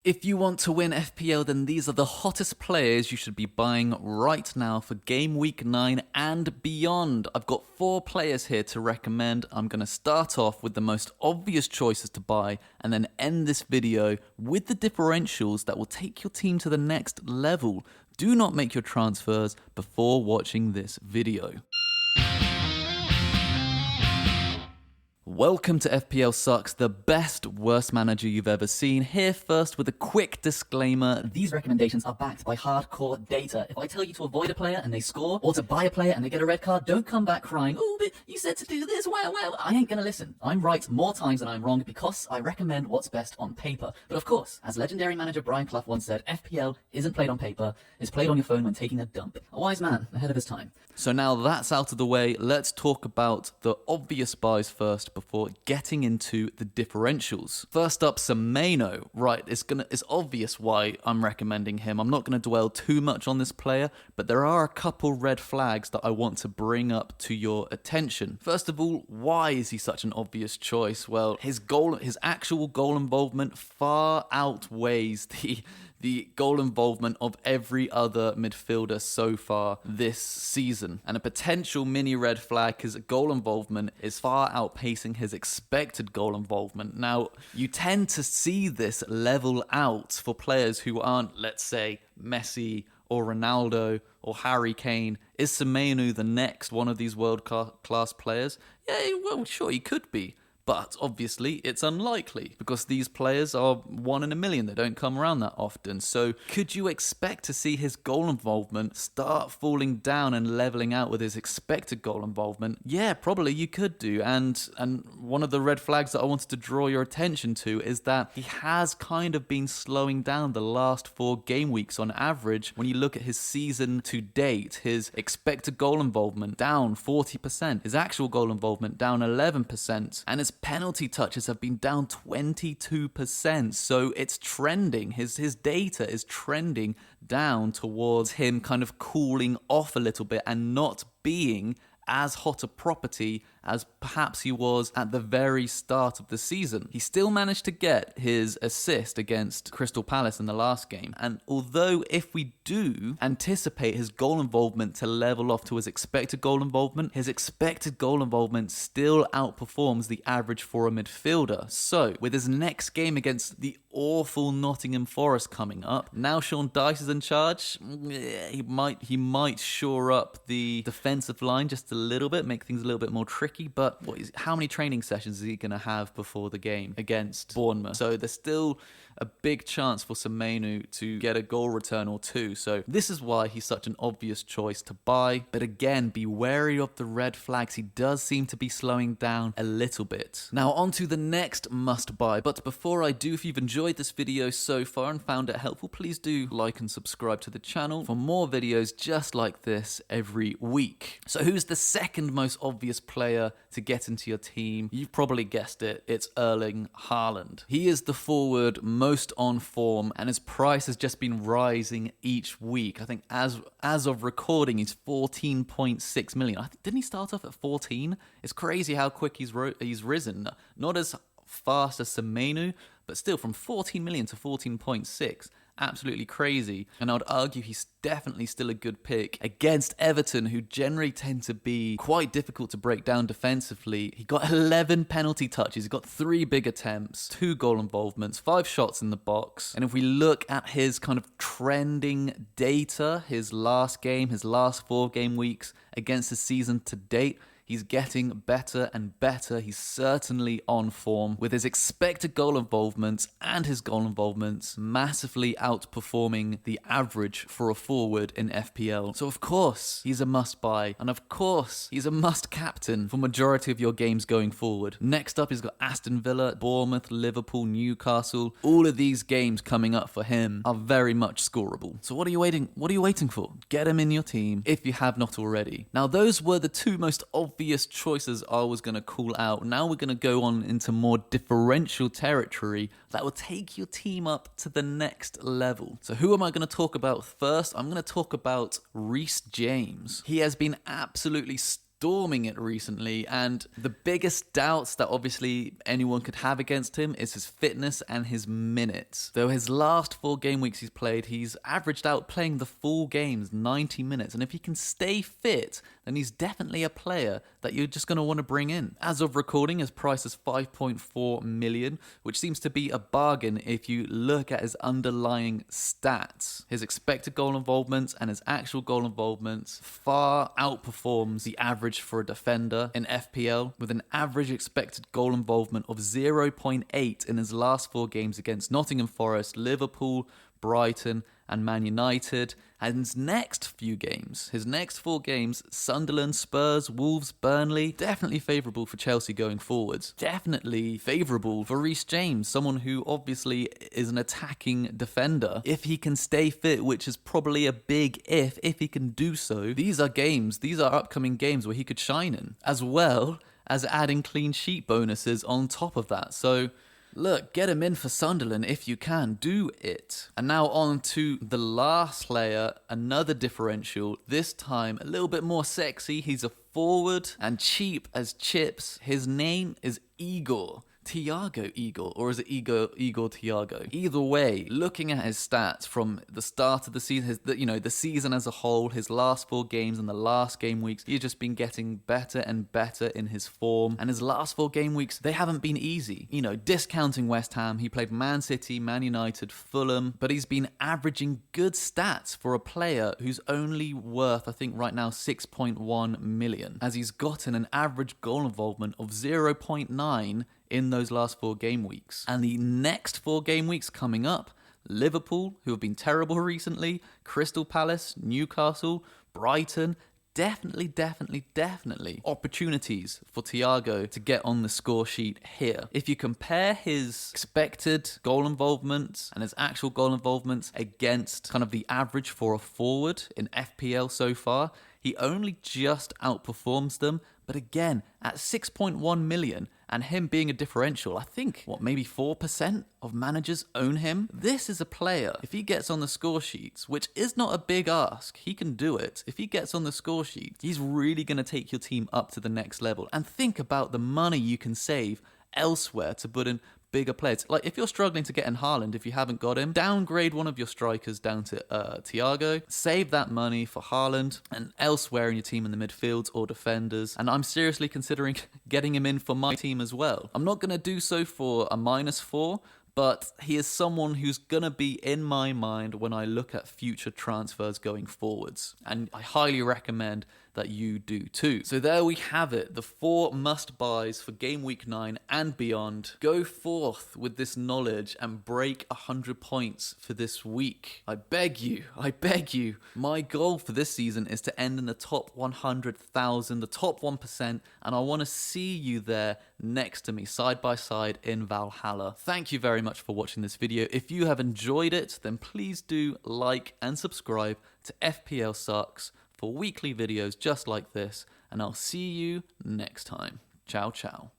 If you want to win FPL, then these are the hottest players you should be buying right now for Game Week 9 and beyond. I've got 4 players here to recommend. I'm going to start off with the most obvious choices to buy and then end this video with the differentials that will take your team to the next level. Do not make your transfers before watching this video. Welcome to FPL Sucks, the best worst manager you've ever seen. Here first with a quick disclaimer. These recommendations are backed by hardcore data. If I tell you to avoid a player and they score, or to buy a player and they get a red card, don't come back crying, "Oh, but you said to do this, wow. I ain't gonna listen. I'm right more times than I'm wrong because I recommend what's best on paper. But of course, as legendary manager Brian Clough once said, FPL isn't played on paper, it's played on your phone when taking a dump. A wise man, ahead of his time. So now that's out of the way, let's talk about the obvious buys first before getting into the differentials. First up, Semenyo. Right, it's obvious why I'm recommending him. I'm not going to dwell too much on this player, but there are a couple red flags that I want to bring up to your attention. First of all, why is he such an obvious choice? Well, his actual goal involvement far outweighs the goal involvement of every other midfielder so far this season. And a potential mini red flag is goal involvement is far outpacing his expected goal involvement. Now, you tend to see this level out for players who aren't, let's say, Messi or Ronaldo or Harry Kane. Is Semenyo the next one of these world-class players? Yeah, well, sure, he could be. But obviously, it's unlikely because these players are 1 in a million. They don't come around that often. So could you expect to see his goal involvement start falling down and leveling out with his expected goal involvement? Yeah, probably you could do. And one of the red flags that I wanted to draw your attention to is that he has kind of been slowing down the last 4 game weeks on average. When you look at his season to date, his expected goal involvement down 40%, his actual goal involvement down 11%, and his penalty touches have been down 22%, so it's trending. His data is trending down towards him kind of cooling off a little bit and not being as hot a property as perhaps he was at the very start of the season. He still managed to get his assist against Crystal Palace in the last game, and although if we do anticipate his goal involvement to level off to his expected goal involvement still outperforms the average for a midfielder. So with his next game against the awful Nottingham Forest coming up, now Sean Dyche is in charge, he might shore up the defensive line just a little bit, make things a little bit more tricky. But how many training sessions is he going to have before the game against Bournemouth? So there's still a big chance for Semenyo to get a goal return or 2. So this is why he's such an obvious choice to buy. But again, be wary of the red flags. He does seem to be slowing down a little bit. Now on to the next must buy. But before I do, if you've enjoyed this video so far and found it helpful, please do like and subscribe to the channel for more videos just like this every week. So who's the second most obvious player to get into your team? You've probably guessed it, it's Erling Haaland. He is the forward most on form and his price has just been rising each week. I think as of recording, he's 14.6 million. Didn't he start off at 14? It's crazy how quick he's risen. Not as fast as Semenyo, but still from 14 million to 14.6. Absolutely crazy. And I would argue he's definitely still a good pick against Everton, who generally tend to be quite difficult to break down defensively. He got 11 penalty touches, he got 3 big attempts, 2 goal involvements, 5 shots in the box. And if we look at his kind of trending data, his last 4 game weeks against the season to date, he's getting better and better. He's certainly on form with his expected goal involvements and his goal involvements massively outperforming the average for a forward in FPL. So of course, he's a must buy. And of course, he's a must captain for majority of your games going forward. Next up, he's got Aston Villa, Bournemouth, Liverpool, Newcastle. All of these games coming up for him are very much scoreable. So what are you waiting for? Get him in your team if you have not already. Now, those were the 2 most obvious choices I was going to call out. Now we're going to go on into more differential territory that will take your team up to the next level. So who am I going to talk about first? I'm going to talk about Reece James. He has been absolutely storming it recently, and the biggest doubts that obviously anyone could have against him is his fitness and his minutes. Though his last 4 game weeks he's played, he's averaged out playing the full games 90 minutes, and if he can stay fit, then he's definitely a player that you're just going to want to bring in. As of recording, his price is 5.4 million, which seems to be a bargain if you look at his underlying stats. His expected goal involvements and his actual goal involvements far outperforms the average for a defender in FPL, with an average expected goal involvement of 0.8 in his last 4 games against Nottingham Forest, Liverpool, Brighton and Man United. And his next 4 games, Sunderland, Spurs, Wolves, Burnley, definitely favourable for Chelsea going forwards. Definitely favourable for Reece James, someone who obviously is an attacking defender. If he can stay fit, which is probably a big if he can do so, these are upcoming games where he could shine in, as well as adding clean sheet bonuses on top of that. So look, get him in for Sunderland if you can. Do it. And now on to the last player, another differential, this time a little bit more sexy. He's a forward and cheap as chips. His name is Igor, or is it Igor Thiago? Either way, looking at his stats from the start of the season, the season as a whole, his last 4 games and the last game weeks, he's just been getting better and better in his form. And his last 4 game weeks, they haven't been easy. Discounting West Ham, he played Man City, Man United, Fulham, but he's been averaging good stats for a player who's only worth, I think right now, 6.1 million, as he's gotten an average goal involvement of 0.9 in those last 4 game weeks. And the next 4 game weeks coming up, Liverpool, who have been terrible recently, Crystal Palace, Newcastle, Brighton, definitely opportunities for Thiago to get on the score sheet here. If you compare his expected goal involvement and his actual goal involvement against kind of the average for a forward in FPL so far, he only just outperforms them. But again, at 6.1 million and him being a differential, I think, maybe 4% of managers own him? This is a player, if he gets on the score sheets, which is not a big ask, he can do it. If he gets on the score sheet, he's really going to take your team up to the next level. And think about the money you can save elsewhere to put in bigger players. Like, if you're struggling to get in Haaland, if you haven't got him, downgrade one of your strikers down to Thiago, save that money for Haaland and elsewhere in your team in the midfields or defenders. And I'm seriously considering getting him in for my team as well. I'm not going to do so for a -4, but he is someone who's going to be in my mind when I look at future transfers going forwards. And I highly recommend that you do too. So there we have it, the 4 must-buys for Game Week 9 and beyond. Go forth with this knowledge and break 100 points for this week. I beg you. My goal for this season is to end in the top 100,000, the top 1%, and I want to see you there next to me, side by side in Valhalla. Thank you very much for watching this video. If you have enjoyed it, then please do like and subscribe to FPL Sucks for weekly videos just like this, and I'll see you next time. Ciao, ciao.